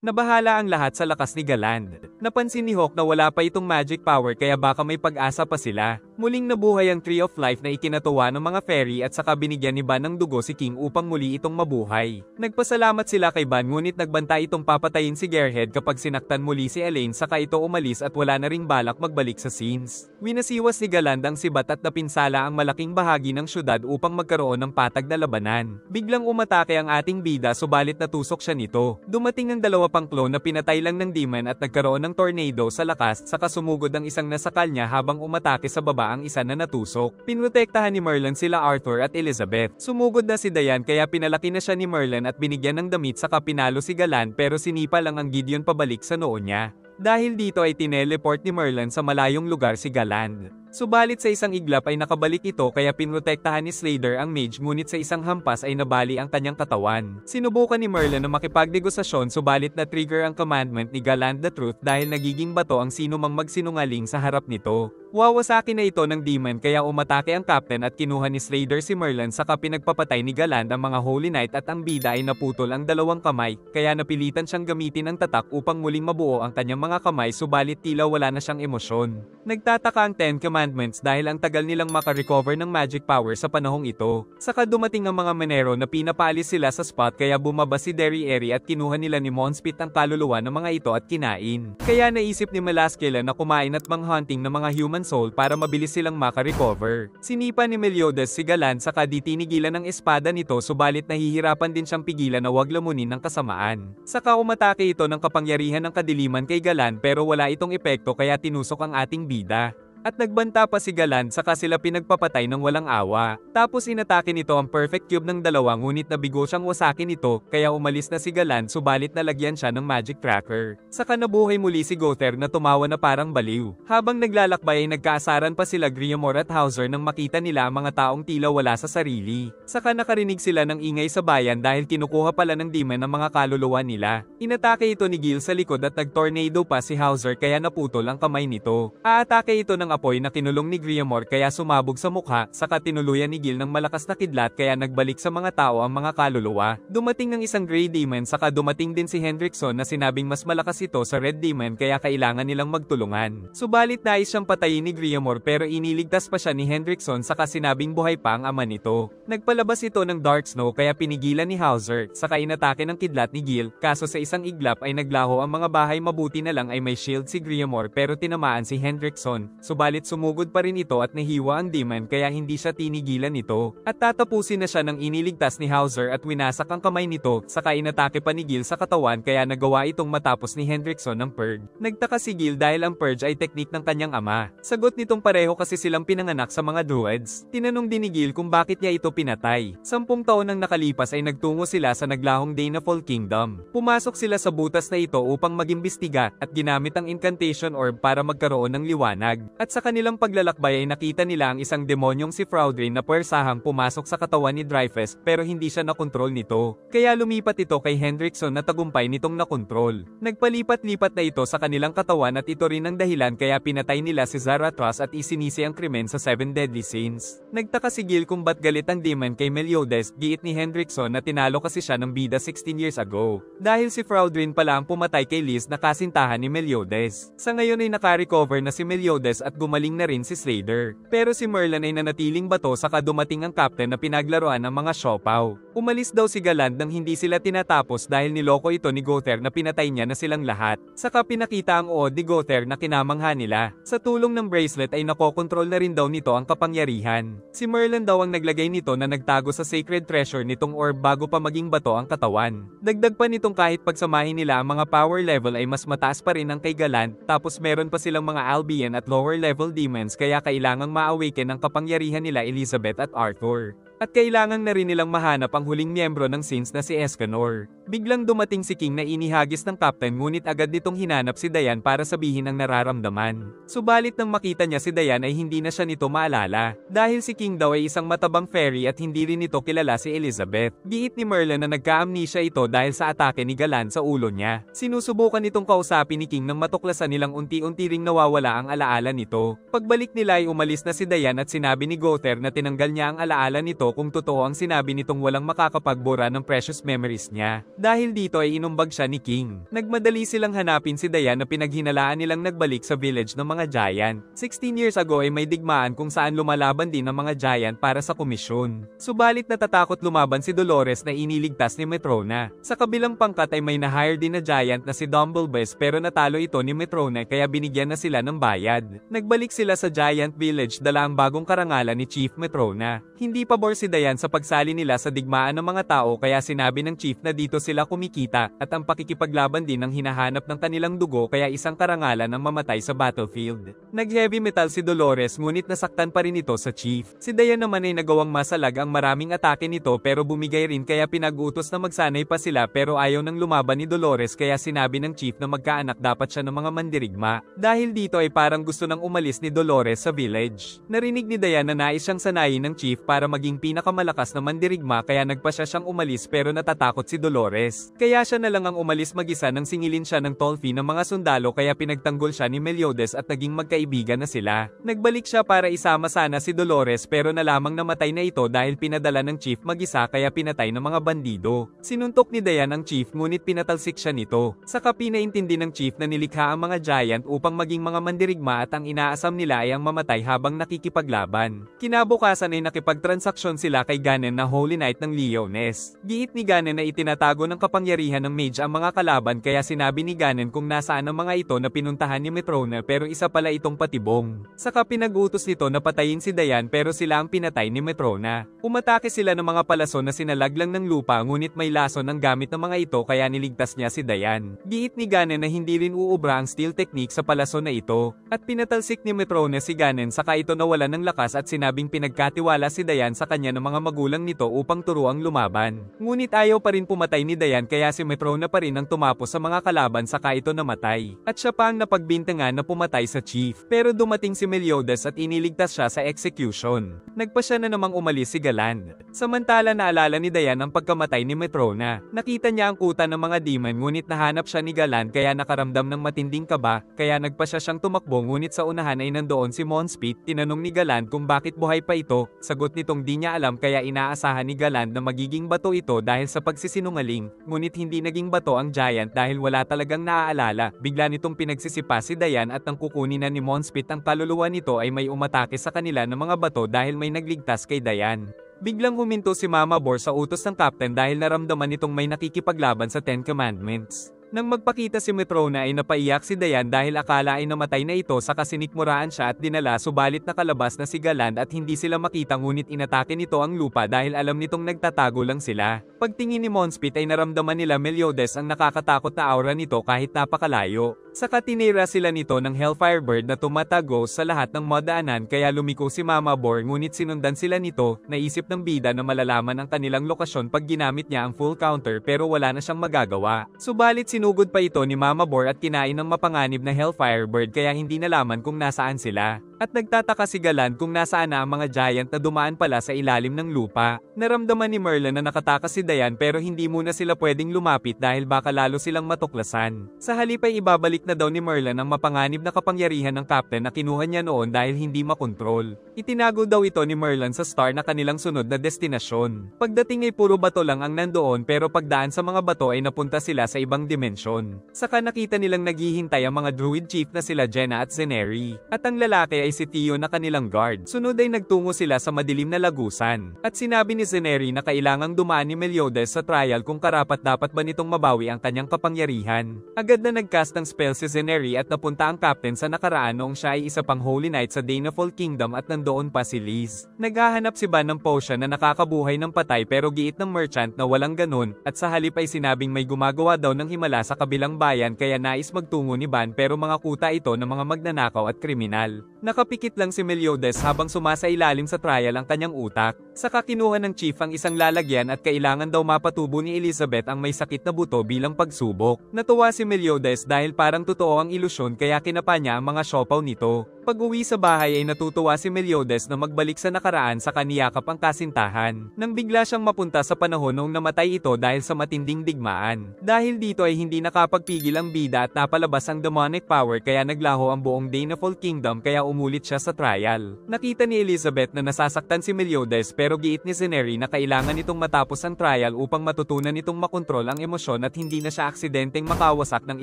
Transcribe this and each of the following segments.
Nabahala ang lahat sa lakas ni Galand. Napansin ni Hawk na wala pa itong magic power kaya baka may pag-asa pa sila. Muling nabuhay ang Tree of Life na ikinatuwa ng mga fairy at saka binigyan ni Ban ng dugo si King upang muli itong mabuhay. Nagpasalamat sila kay Ban ngunit nagbanta itong papatayin si Gearhead kapag sinaktan muli si Elaine saka ito umalis at wala na ring balak magbalik sa scenes. Winasiwas ni Galand ang sibat at napinsala ang malaking bahagi ng syudad upang magkaroon ng patag na labanan. Biglang umatake ang ating bida subalit natusok siya nito. Dumating ang dalawa pang clone na pinatay lang ng demon at nagkaroon ng tornado sa lakas saka sumugod ang isang nasakal niya habang umatake sa baba ang isa na natusok. Pinrotektahan ni Merlin sila Arthur at Elizabeth. Sumugod na si Diane kaya pinalaki na siya ni Merlin at binigyan ng damit saka pinalo si Galand pero sinipa lang ang Gideon pabalik sa noo niya. Dahil dito ay tineleport ni Merlin sa malayong lugar si Galand. Subalit sa isang iglap ay nakabalik ito kaya pinrotektahan ni Slater ang mage ngunit sa isang hampas ay nabali ang kanyang katawan. Sinubukan ni Merlin na makipagnegosasyon subalit na-trigger ang commandment ni Galand the Truth dahil nagiging bato ang sino mang magsinungaling sa harap nito. Wawasakin na ito ng demon kaya umatake ang captain at kinuha ni Slater si Merlin saka pinagpapatay ni Galand ang mga Holy Knight at ang bida ay naputol ang dalawang kamay kaya napilitan siyang gamitin ang tatak upang muling mabuo ang kanyang mga kamay subalit tila wala na siyang emosyon. Nagtataka ang Ten Commandments dahil ang tagal nilang makarecover ng magic power sa panahong ito. Saka dumating ang mga Menero na pinapaalis sila sa spot kaya bumaba si Derry at kinuha nila ni Monspit ang kaluluwa ng mga ito at kinain. Kaya naisip ni Melaskela na kumain at manghunting ng mga human soul para mabilis silang makarecover. Sinipa ni Meliodas si Galand saka di tinigilan ng espada nito subalit nahihirapan din siyang pigilan na wag lamunin ng kasamaan. Saka umatake ito ng kapangyarihan ng kadiliman kay Galand pero wala itong epekto kaya tinusok ang ating bida. At nagbanta pa si Galand saka sila pinagpapatay ng walang awa. Tapos inatake nito ang perfect cube ng dalawa ngunit nabigo siyang wasakin nito kaya umalis na si Galand subalit nalagyan siya ng magic tracker. Saka nabuhay muli si Gother na tumawa na parang baliw. Habang naglalakbay ay nagkaasaran pa sila Griamore at Hauser nang makita nila ang mga taong tila wala sa sarili. Saka nakarinig sila ng ingay sa bayan dahil kinukuha pala ng demon ang mga kaluluwa nila. Inatake ito ni Gil sa likod at nag-tornado pa si Hauser kaya naputol ang kamay nito. Aatake ito ng apoy na kinulong ni Griamore kaya sumabog sa mukha saka tinuluyan ni Gil ng malakas na kidlat kaya nagbalik sa mga tao ang mga kaluluwa. Dumating ang isang Grey Demon saka dumating din si Hendrickson na sinabing mas malakas ito sa Red Demon kaya kailangan nilang magtulungan. Subalit nais siyang patayin ni Griamore pero iniligtas pa siya ni Hendrickson saka sinabing buhay pa ang ama nito. Nagpalabas ito ng Dark Snow kaya pinigilan ni Hauser saka inatake ng kidlat ni Gil kaso sa isang iglap ay naglaho ang mga bahay mabuti na lang ay may shield si Griamore pero tinamaan si Hendrickson. Subalit sumugod pa rin ito at nahiwa ang demon kaya hindi siya tinigilan nito. At tatapusin na siya nang iniligtas ni Hauser at winasak ang kamay nito saka inatake pa ni Gil sa katawan kaya nagawa itong matapos ni Hendrickson ng purge. Nagtaka si Gil dahil ang purge ay teknik ng kanyang ama. Sagot nitong pareho kasi silang pinanganak sa mga druids. Tinanong din ni Gil kung bakit niya ito pinatay. 10 taon nang nakalipas ay nagtungo sila sa naglahong Dynafall Kingdom. Pumasok sila sa butas na ito upang mag-imbestiga at ginamit ang incantation orb para magkaroon ng liwanag. At sa kanilang paglalakbay ay nakita nila ang isang demonyong si Fraudrin na puwersahang pumasok sa katawan ni Dryfest pero hindi siya nakontrol nito. Kaya lumipat ito kay Hendrickson na tagumpay nitong nakontrol. Nagpalipat-lipat na ito sa kanilang katawan at ito rin ang dahilan kaya pinatay nila si Zarathras at isinisi ang krimen sa 7 deadly sins. Nagtaka si Gil kung ba't galit ang demon kay Meliodas, giit ni Hendrickson na tinalo kasi siya ng bida 16 years ago. Dahil si Fraudrin pala ang pumatay kay Liz na kasintahan ni Meliodas. Sa ngayon ay naka-recover na si Meliodas at gumaling na rin si Slater. Pero si Merlin ay nanatiling bato saka dumating ang captain na pinaglaruan ng mga siopaw. Umalis daw si Galand nang hindi sila tinatapos dahil niloko ito ni Gother na pinatay niya na silang lahat. Saka pinakita ang uod ni Gother na kinamangha nila. Sa tulong ng bracelet ay nakokontrol na rin daw nito ang kapangyarihan. Si Merlin daw ang naglagay nito na nagtago sa sacred treasure nitong orb bago pa maging bato ang katawan. Dagdag pa nitong kahit pagsamahin nila ang mga power level ay mas mataas pa rin ang kay Galand tapos meron pa silang mga Albion at lower level demons kaya kailangang ma-awaken ang kapangyarihan nila Elizabeth at Arthur. At kailangan na rin nilang mahanap ang huling miyembro ng Sins na si Escanor. Biglang dumating si King na inihagis ng captain ngunit agad nitong hinanap si Diane para sabihin ang nararamdaman. Subalit nang makita niya si Diane ay hindi na siya nito maalala. Dahil si King daw ay isang matabang fairy at hindi rin nito kilala si Elizabeth. Giit ni Merlin na nagka-amnesia ito dahil sa atake ni Galand sa ulo niya. Sinusubukan nitong kausapin ni King nang matuklasan nilang unti-unti ring nawawala ang alaala nito. Pagbalik nila ay umalis na si Diane at sinabi ni Gother na tinanggal niya ang alaala nito kung totoo ang sinabi nitong walang makakapagbura ng precious memories niya. Dahil dito ay inumbag siya ni King. Nagmadali silang hanapin si Dayan na pinaghinalaan nilang nagbalik sa village ng mga giant. 16 years ago ay may digmaan kung saan lumalaban din ang mga giant para sa komisyon. Subalit natatakot lumaban si Dolores na iniligtas ni Metrona. Sa kabilang pangkat ay may na-hire din na giant na si Dumblebess pero natalo ito ni Metrona kaya binigyan na sila ng bayad. Nagbalik sila sa giant village dala ang bagong karangalan ni Chief Metrona. Hindi pabor si Dayan sa pagsali nila sa digmaan ng mga tao kaya sinabi ng chief na dito sila kumikita at ang pakikipaglaban din ang hinahanap ng kanilang dugo kaya isang karangalan ang mamatay sa battlefield. Nag-heavy metal si Dolores ngunit nasaktan pa rin ito sa chief. Si Dayan naman ay nagawang masalag ang maraming atake nito pero bumigay rin kaya pinag-utos na magsanay pa sila pero ayaw nang lumaban ni Dolores kaya sinabi ng chief na magkaanak dapat siya ng mga mandirigma. Dahil dito ay parang gusto nang umalis ni Dolores sa village. Narinig ni Dayan na nais siyang sanayin ng chief para maging pinakamalakas na mandirigma kaya nagpa siya siyang umalis pero natatakot si Dolores. Kaya siya na lang ang umalis mag-isa nang singilin siya ng tolfie ng mga sundalo kaya pinagtanggol siya ni Meliodas at naging magkaibigan na sila. Nagbalik siya para isama sana si Dolores pero nalamang namatay na ito dahil pinadala ng chief mag-isa kaya pinatay ng mga bandido. Sinuntok ni Dayan ang chief ngunit pinatalsik siya nito. Saka pinaintindi ng chief na nilikha ang mga giant upang maging mga mandirigma at ang inaasam nila ay ang mamatay habang nakikipaglaban. Kinabukasan ay nakipagtransaksyon sila kay Ganon na Holy Knight ng Leones. Giit ni Ganon na itinatago ng kapangyarihan ng mage ang mga kalaban kaya sinabi ni Ganon kung nasaan ang mga ito na pinuntahan ni Metrona pero isa pala itong patibong. Saka pinag-utos nito na patayin si Dayan pero sila ang pinatay ni Metrona. Umatake sila ng mga palason na sinalaglang ng lupa ngunit may lason ang gamit ng mga ito kaya niligtas niya si Dayan. Giit ni Ganon na hindi rin uubra ang steal technique sa palason na ito at pinatalsik ni Metrona si Ganon saka ito nawalan ng lakas at sinabing pinagkatiwala si Dayan sa kanya ng mga magulang nito upang turuang lumaban. Ngunit ayaw pa rin pumatay ni Dayan kaya si Metrona pa rin ang tumapos sa mga kalaban saka ito namatay. At siya pa ang napagbintangan na pumatay sa chief. Pero dumating si Meliodas at iniligtas siya sa execution. Nagpa siya na namang umalis si Galand. Samantala naalala ni Dayan ang pagkamatay ni Metrona. Nakita niya ang kuta ng mga demon ngunit nahanap siya ni Galand kaya nakaramdam ng matinding kaba kaya nagpa siya siyang tumakbo ngunit sa unahan ay nandoon si Monspit. Tinanong ni Galand kung bakit buhay pa ito. Sagot nitong di niya alam kaya inaasahan ni Galand na magiging bato ito dahil sa pagsisinungaling. Ngunit hindi naging bato ang giant dahil wala talagang naaalala. Bigla nitong pinagsisipa si Dayan at nang kukunin na ni Monspit ang kaluluwa nito ay may umatake sa kanila ng mga bato dahil may nagligtas kay Dayan. Biglang huminto si Mama Bor sa utos ng captain dahil naramdaman nitong may nakikipaglaban sa 10 Commandments. Nang magpakita si Metrona ay napaiyak si Dayan dahil akala ay namatay na ito saka sinikmuraan siya at dinala subalit nakalabas na si Galand at hindi sila makita ngunit inatake nito ang lupa dahil alam nitong nagtatago lang sila. Pagtingin ni Monspit ay naramdaman nila Meliodas ang nakakatakot na aura nito kahit napakalayo. Saka tinira sila nito ng Hellfire Bird na tumatago sa lahat ng madaanan kaya lumiko si Mama Bor ngunit sinundan sila nito. Naisip ng bida na malalaman ang kanilang lokasyon pag ginamit niya ang full counter pero wala na siyang magagawa. Subalit sinugod pa ito ni Mama Bor at kinain ng mapanganib na Hellfire Bird kaya hindi nalaman kung nasaan sila. At nagtataka si Galand kung nasaan na ang mga giant na dumaan pala sa ilalim ng lupa. Naramdaman ni Merlin na nakatakas si Dayan pero hindi muna sila pwedeng lumapit dahil baka lalo silang matuklasan. Sa halip ay ibabalik na daw ni Merlin ang mapanganib na kapangyarihan ng captain na kinuha niya noon dahil hindi makontrol. Itinago daw ito ni Merlin sa star na kanilang sunod na destinasyon. Pagdating ay puro bato lang ang nandoon pero pagdaan sa mga bato ay napunta sila sa ibang dimensyon. Saka nakita nilang naghihintay ang mga druid chief na sila Jenna at Zeneri. At ang lalaki ay si Tio na kanilang guard. Sunod ay nagtungo sila sa madilim na lagusan. At sinabi ni Zeneri na kailangang dumaan ni Meliodas sa trial kung karapat-dapat ba nitong mabawi ang kanyang kapangyarihan. Agad na nagcast ng spell si Zeneri at napunta ang captain sa nakaraan noong siya ay isa pang Holy Knight sa Dynafall Kingdom at nandoon pa si Liz. Naghahanap si Ban ng potion na nakakabuhay ng patay pero giit ng merchant na walang ganun at sa halip ay sinabing may gumagawa daw ng himala sa kabilang bayan kaya nais magtungo ni Ban pero mga kuta ito ng mga magnanakaw at kriminal. Nakapikit lang si Meliodas habang sumasailalim sa trial ang kanyang utak. Saka kinuha ng chief ang isang lalagyan at kailangan daw mapatubo ni Elizabeth ang may sakit na buto bilang pagsubok. Natuwa si Meliodas dahil parang totoo ang ilusyon kaya kinapa niya ang mga siopaw nito. pag-uwi sa bahay ay natutuwa si Meliodas na magbalik sa nakaraan sa kaniyakap ang kasintahan, nang bigla siyang mapunta sa panahon noong namatay ito dahil sa matinding digmaan. Dahil dito ay hindi nakapagpigil ang bida at napalabas ang demonic power kaya naglaho ang buong Dynaful Kingdom kaya umulit siya sa trial. Nakita ni Elizabeth na nasasaktan si Meliodas pero giit ni Zeneri na kailangan nitong matapos ang trial upang matutunan nitong makontrol ang emosyon at hindi na siya aksidenteng makawasak ng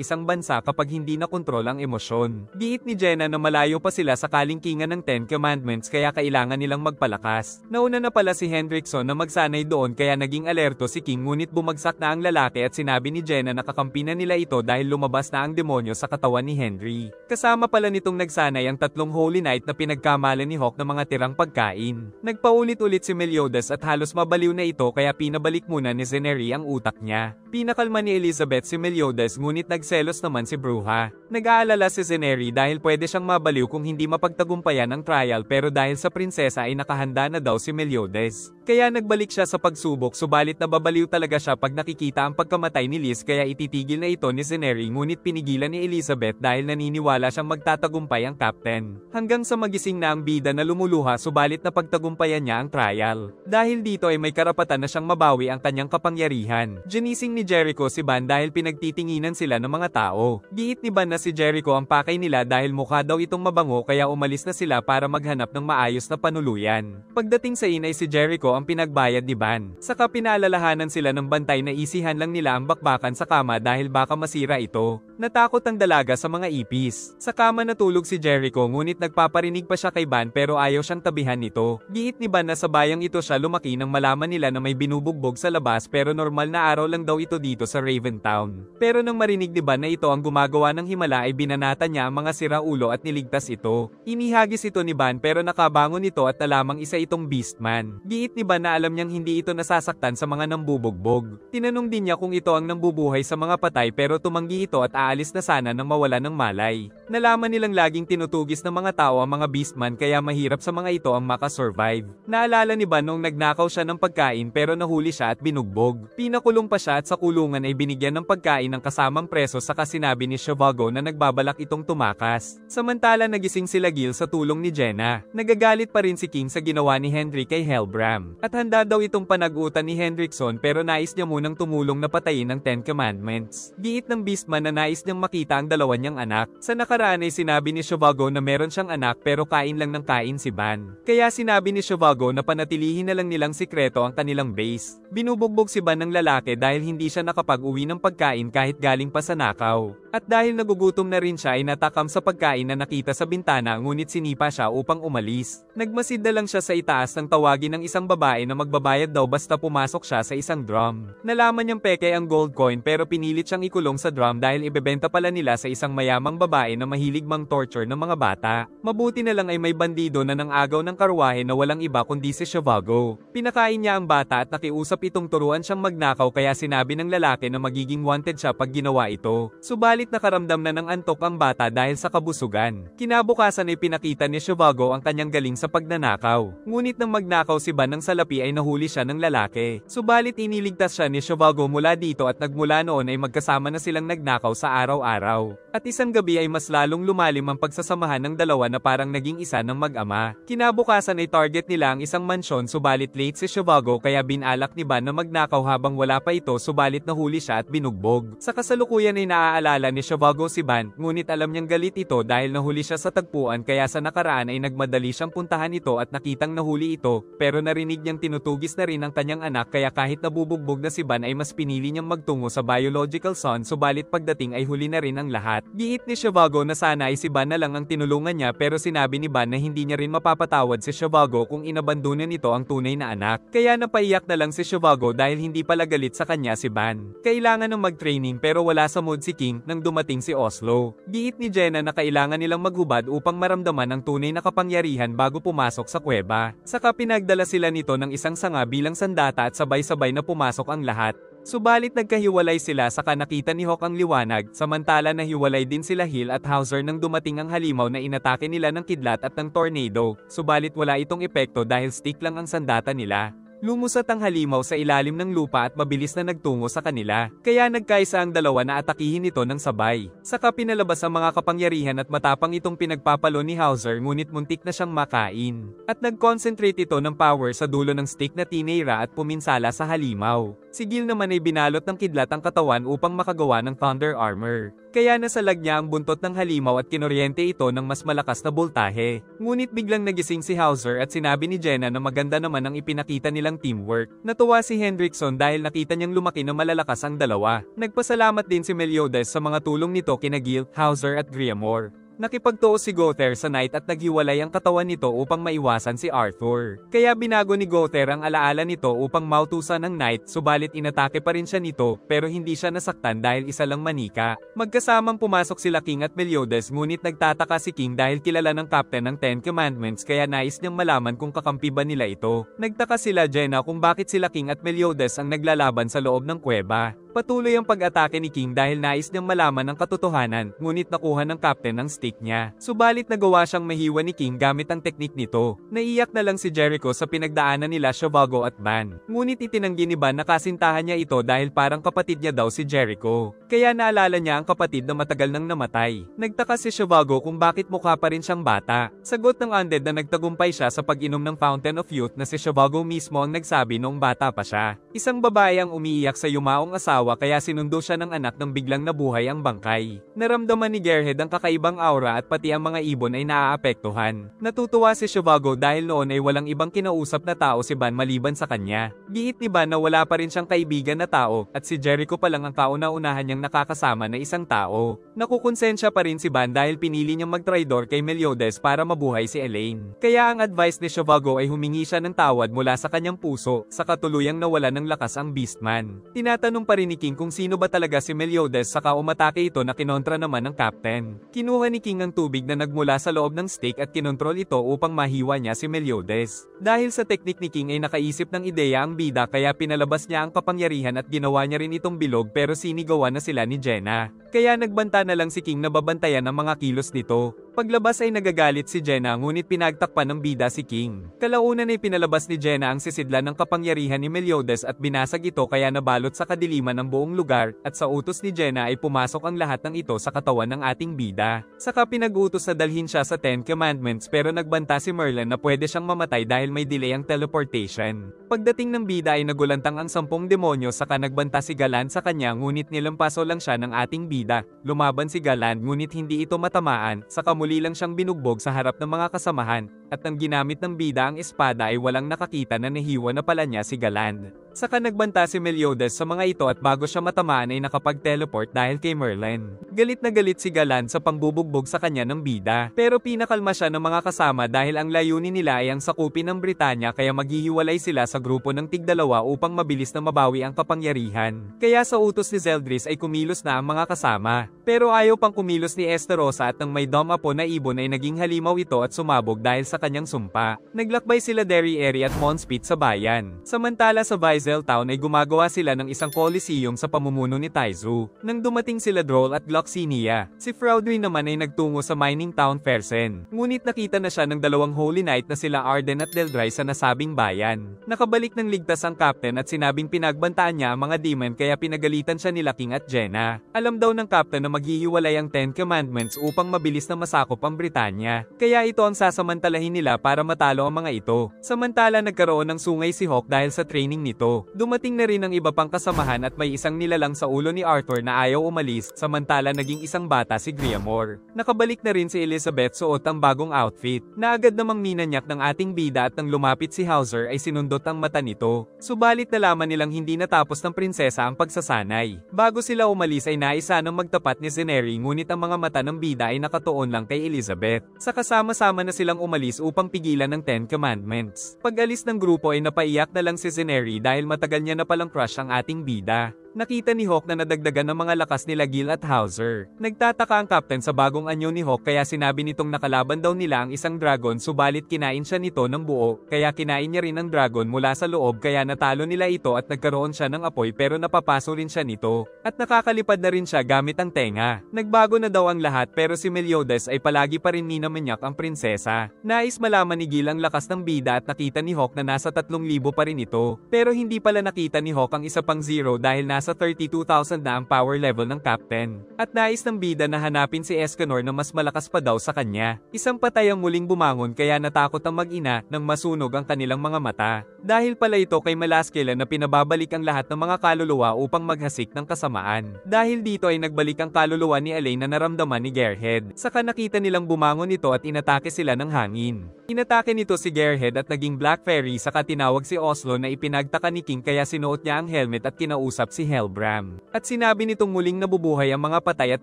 isang bansa kapag hindi nakontrol ang emosyon. Giit ni Jenna na malayo pa sila sa kalingkingan ng Ten Commandments kaya kailangan nilang magpalakas. Nauna na pala si Hendrickson na magsanay doon kaya naging alerto si King ngunit bumagsak na ang lalaki at sinabi ni Jenna na kakampi na nila ito dahil lumabas na ang demonyo sa katawan ni Henry. Kasama pala nitong nagsanay ang tatlong Holy Knight na pinagkamalan ni Hawk ng mga tirang pagkain. Nagpaulit-ulit si Meliodas at halos mabaliw na ito kaya pinabalik muna ni Zeneri ang utak niya. Pinakalma ni Elizabeth si Meliodas ngunit nagselos naman si Bruja. Nag-aalala si Zeneri dahil pwede siyang mabaliw kung hindi mapagtagumpayan ang trial pero dahil sa prinsesa ay nakahanda na daw si Meliodas. Kaya nagbalik siya sa pagsubok subalit nababaliw talaga siya pag nakikita ang pagkamatay ni Liz kaya ititigil na ito ni Zeneri ngunit pinigilan ni Elizabeth dahil naniniwala siyang magtatagumpay ang captain. Hanggang sa magising na ang bida na lumuluha subalit napagtagumpayan niya ang trial. Dahil dito ay may karapatan na siyang mabawi ang kanyang kapangyarihan. Ginising ni Jericho si Ban dahil pinagtitinginan sila ng mga tao. Giit ni Ban na si Jericho ang pakay nila dahil mukha daw itong mabango kaya umalis na sila para maghanap ng maayos na panuluyan. Pagdating sa inn ay si Jericho ang pinagbayad ni Ban. Saka pinaalalahanan sila ng bantay na isihan lang nila ang bakbakan sa kama dahil baka masira ito. Natakot ang dalaga sa mga ipis. Sa kama natulog si Jericho ngunit nagpaparinig pa siya kay Ban pero ayaw siyang tabihan nito. Giit ni Ban na sa bayang ito siya lumaki nang malaman nila na may binubugbog sa labas pero normal na araw lang daw ito dito sa Raventown. Pero nang marinig ni Ban na ito ang gumagawa ng himala ay binanata niya ang mga siraulo at niligtas ito. Inihagis ito ni Ban pero nakabangon ito at alamang isa itong Beastman. Giit ni Ban na alam niyang hindi ito nasasaktan sa mga nambubugbog. Tinanong din niya kung ito ang nambubuhay sa mga patay pero tumanggi ito at aalis na sana nang mawala ng malay. Nalaman nilang laging tinutugis ng mga tao ang mga Beastman kaya mahirap sa mga ito ang makasurvive. Naalala ni Ban noong nagnakaw siya ng pagkain pero nahuli siya at binugbog. Pinakulong pa siya at sa kulungan ay binigyan ng pagkain ng kasamang preso saka sinabi ni Zhivago na nagbabalak itong tumakas. Samantala nagising sila Gil sa tulong ni Jenna. Nagagalit pa rin si King sa ginawa ni Henry kay Hellbram. At handa daw itong panagutan ni Hendrickson pero nais niya munang tumulong na patayin ang Ten Commandments. Giit ng Beastman na nais niyang makita ang dalawa niyang anak. Sa nakaraan ay sinabi ni Zhivago na meron siyang anak pero kain lang ng kain si Ban. Kaya sinabi ni Zhivago na panatilihin na lang nilang sikreto ang kanilang base. Binubugbog si Ban ng lalaki dahil hindi siya nakapag-uwi ng pagkain kahit galing pa sa nakaw. At dahil nagugutom na rin siya ay natakam sa pagkain na nakita sa bintana ngunit sinipa siya upang umalis. Nagmasid na lang siya sa itaas nang tawagin ng isang babae na magbabayad daw basta pumasok siya sa isang drum. Nalaman niyang peke ang gold coin pero pinilit siyang ikulong sa drum dahil ibebenta pala nila sa isang mayamang babae na mahilig mang-torture ng mga bata. Mabuti na lang ay may bandido na nang-agaw ng karwahe na walang iba kundi si Zhivago. Pinakain niya ang bata at nakiusap itong turuan siyang magnakaw kaya sinabi ng lalaki na magiging wanted siya pag ginawa ito. Subalit nakaramdam na ng antok ang bata dahil sa kabusugan. Kinabukasan ay pinakita ni Zhivago ang kanyang galing sa pagnanakaw. Ngunit nang magnakaw si Ban ng salapi ay nahuli siya ng lalaki. Subalit iniligtas siya ni Zhivago mula dito at nagmula noon ay magkasama na silang nagnakaw sa araw-araw. At isang gabi ay mas lalong lumalim ang pagsasamahan ng dalawa na parang naging isa ng mag-ama. Kinabukasan ay target nila ang isang mansyon subalit late si Zhivago kaya binalak ni Ban na magnakaw habang wala pa ito subalit nahuli siya at binugbog. Sa kasalukuyan ay naaalala ni Zhivago si Ban ngunit alam niyang galit ito dahil nahuli siya sa tagpuan kaya sa nakaraan ay nagmadali siyang puntahan ito at nakitang nahuli ito pero narinig niyang tinutugis na rin ang kanyang anak kaya kahit nabubugbog na si Ban ay mas pinili niyang magtungo sa biological son subalit pagdating ay huli na rin ang lahat. Giit ni Zhivago na sana ay si Ban na lang ang tinulungan niya pero sinabi ni Ban na hindi niya rin mapapatawad si Zhivago kung inabandonan nito ang tunay na anak. Kaya napaiyak na lang si Zhivago dahil hindi pala galit sa kanya si Ban. Kailangan ng mag-training pero wala sa mood si King nang dumating si Oslo. Giit ni Jenna na kailangan nilang maghubad upang maramdaman ang tunay na kapangyarihan bago pumasok sa kuweba. Saka pinagdala sila nito ng isang sanga bilang sandata at sabay-sabay na pumasok ang lahat. Subalit nagkahiwalay sila saka nakita ni Hawk ang liwanag, samantala nahiwalay din sila Hill at Hauser nang dumating ang halimaw na inatake nila ng kidlat at ng tornado, subalit wala itong epekto dahil stick lang ang sandata nila. Lumusat ang halimaw sa ilalim ng lupa at mabilis na nagtungo sa kanila, kaya nagkaisa ang dalawa na atakihin ito ng sabay. Saka pinalabas ang mga kapangyarihan at matapang itong pinagpapalo ni Hauser ngunit muntik na siyang makain. At nag-concentrate ito ng power sa dulo ng stick na tinira at puminsala sa halimaw. Si Gil naman ay binalot ng kidlat ang katawan upang makagawa ng Thunder Armor. Kaya nasalag niya ang buntot ng halimaw at kinoryente ito ng mas malakas na boltahe. Ngunit biglang nagising si Hauser at sinabi ni Jenna na maganda naman ang ipinakita nilang teamwork. Natuwa si Hendrickson dahil nakita niyang lumaki na malalakas ang dalawa. Nagpasalamat din si Meliodas sa mga tulong nito kina Gil, Hauser at Griamore. Nakipagtuo si Gother sa Knight at naghiwalay ang katawan nito upang maiwasan si Arthur. Kaya binago ni Gother ang alaala nito upang mautusan ng Knight, subalit inatake pa rin siya nito pero hindi siya nasaktan dahil isa lang manika. Magkasamang pumasok sila King at Meliodas ngunit nagtataka si King dahil kilala ng Captain ng Ten Commandments kaya nais niyang malaman kung kakampi ba nila ito. Nagtaka sila Jenna kung bakit sila King at Meliodas ang naglalaban sa loob ng kuweba. Patuloy ang pag-atake ni King dahil nais niyang malaman ang katotohanan, ngunit nakuha ng captain ang stick niya. Subalit nagawa siyang mahiwa ni King gamit ang teknik nito. Naiyak na lang si Jericho sa pinagdaanan nila Zhivago at Ban. Ngunit itinanggi ni Ban na kasintahan niya ito dahil parang kapatid niya daw si Jericho. Kaya naalala niya ang kapatid na matagal nang namatay. Nagtaka si Zhivago kung bakit mukha pa rin siyang bata. Sagot ng undead na nagtagumpay siya sa pag-inom ng Fountain of Youth na si Zhivago mismo ang nagsabi noong bata pa siya. Isang babae ang umiiyak sa yumaong asawa kaya sinundo siya ng anak nang biglang nabuhay ang bangkay. Naramdaman ni Gerhed ang kakaibang aura at pati ang mga ibon ay naaapektuhan. Natutuwa si Zhivago dahil noon ay walang ibang kinausap na tao si Ban maliban sa kanya. Giit ni Ban na wala pa rin siyang kaibigan na tao at si Jericho pa lang ang kauna-unahan niyang nakakasama na isang tao. Nakukonsensya pa rin si Ban dahil pinili niyang magtraidor kay Meliodas para mabuhay si Elaine. Kaya ang advice ni Zhivago ay humingi siya ng tawad mula sa kanyang puso, sa katuluyang nawala ng lakas ang Beastman. Tinatanong pa rin ni King kung sino ba talaga si Meliodas saka umatake ito na kinontra naman ng captain. Kinuha ni King ang tubig na nagmula sa loob ng stick at kinontrol ito upang mahiwa niya si Meliodas. Dahil sa teknik ni King ay nakaisip ng ideya ang bida kaya pinalabas niya ang kapangyarihan at ginawa niya rin itong bilog pero sinigawan na sila ni Jenna. Kaya nagbanta na lang si King na babantayan ang mga kilos nito. Paglabas ay nagagalit si Jenna ngunit pinagtakpan ng bida si King. Kalaunan ay pinalabas ni Jenna ang sisidlan ng kapangyarihan ni Meliodas at binasag ito kaya nabalot sa kadiliman ng buong lugar at sa utos ni Jenna ay pumasok ang lahat ng ito sa katawan ng ating bida. Saka pinag-utos na dalhin siya sa Ten Commandments pero nagbanta si Merlin na pwede siyang mamatay dahil may delay ang teleportation. Pagdating ng bida ay nagulantang ang 10 demonyo saka nagbanta si Galan sa kanya ngunit nilampaso lang siya ng ating bida. Lumaban si Galan ngunit hindi ito matamaan saka muli lang siyang binugbog sa harap ng mga kasamahan, at nang ginamit ng bida ang espada ay walang nakakita na nahiwa na pala niya si Galand. Saka nagbanta si Meliodas sa mga ito at bago siya matamaan ay nakapag-teleport dahil kay Merlin. Galit na galit si Galand sa pangbubugbog sa kanya ng bida, pero pinakalma siya ng mga kasama dahil ang layunin nila ay ang sakupin ng Britanya kaya maghihiwalay sila sa grupo ng tigdalawa upang mabilis na mabawi ang kapangyarihan. Kaya sa utos ni Zeldris ay kumilos na ang mga kasama. Pero ayaw pang kumilos ni Esterosa at nang may dom-apo na ibon ay naging halimaw ito at sumabog dahil sa kanyang sumpa. Naglakbay sila Derry-Eri at Monspit sa bayan. Samantala sa Vizel Town ay gumagawa sila ng isang coliseum sa pamumuno ni Taizu. Nang dumating sila Droll at Gloxinia, si Fraudry naman ay nagtungo sa mining town Fersen. Ngunit nakita na siya ng dalawang Holy Knight na sila Arden at Deldry sa nasabing bayan. Nakabalik ng ligtas ang captain at sinabing pinagbantaan niya ang mga demon kaya pinagalitan siya nila King at Jenna. Alam daw ng captain na maghihiwalay ang Ten Commandments upang mabilis na masakop ang Britanya. Kaya ito ang sasamantalahin nila para matalo ang mga ito. Samantala nagkaroon ng sungay si Hawk dahil sa training nito. Dumating na rin ang iba pang kasamahan at may isang nilalang sa ulo ni Arthur na ayaw umalis, samantala naging isang bata si Griamore. Nakabalik na rin si Elizabeth suot ang bagong outfit. Naagad namang minanyak ng ating bida at nang lumapit si Hauser ay sinundot ang mata nito. Subalit nalaman nilang hindi natapos ng prinsesa ang pagsasanay. Bago sila umalis ay naisa ng magtapat ni Zeneri ngunit ang mga mata ng bida ay nakatuon lang kay Elizabeth. Sa kasama-sama na silang umalis upang pigilan ng Ten Commandments. Pag-alis ng grupo ay napaiyak na lang si Zeneri dahil matagal niya na palang crush ang ating bida. Nakita ni Hawk na nadagdagan ng mga lakas nila Gil at Hauser. Nagtataka ang captain sa bagong anyo ni Hawk kaya sinabi nitong nakalaban daw nila ang isang dragon subalit kinain siya nito ng buo, kaya kinain niya rin ang dragon mula sa loob kaya natalo nila ito at nagkaroon siya ng apoy pero napapaso rin siya nito. At nakakalipad na rin siya gamit ang tenga. Nagbago na daw ang lahat pero si Meliodas ay palagi pa rin minamanyak ang prinsesa. Nais malaman ni Gil ang lakas ng bida at nakita ni Hawk na nasa 3,000 pa rin ito. Pero hindi pala nakita ni Hawk ang isa pang zero dahil nasa 32,000 na ang power level ng captain. At nais ng bida na hanapin si Escanor na mas malakas pa daw sa kanya. Isang patay ang muling bumangon kaya natakot ang mag-ina nang masunog ang kanilang mga mata. Dahil pala ito kay Malaskela na pinababalik ang lahat ng mga kaluluwa upang maghasik ng kasamaan. Dahil dito ay nagbalik ang kaluluwa ni Alain na naramdaman ni Gearhead. Saka nakita nilang bumangon ito at inatake sila ng hangin. Inatake nito si Gearhead at naging Black Fairy saka tinawag si Oslo na ipinagtaka ni King kaya sinuot niya ang helmet at kinausap si Hellbram. At sinabi nitong muling nabubuhay ang mga patay at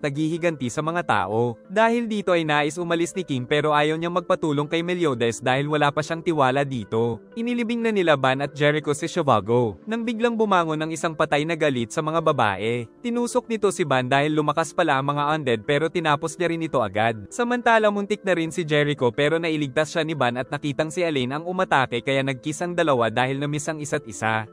naghihiganti sa mga tao. Dahil dito ay nais umalis ni King pero ayaw niyang magpatulong kay Meliodas dahil wala pa siyang tiwala dito. Inilibing na nila Ban at Jericho si Shivago. Nang biglang bumangon ang isang patay na galit sa mga babae. Tinusok nito si Ban dahil lumakas pala ang mga undead pero tinapos niya rin ito agad. Samantala muntik na rin si Jericho pero nailigtas siya ni Ban at nakitang si Alain ang umatake kaya nagkiss ang dalawa dahil na-miss ang isa't isa.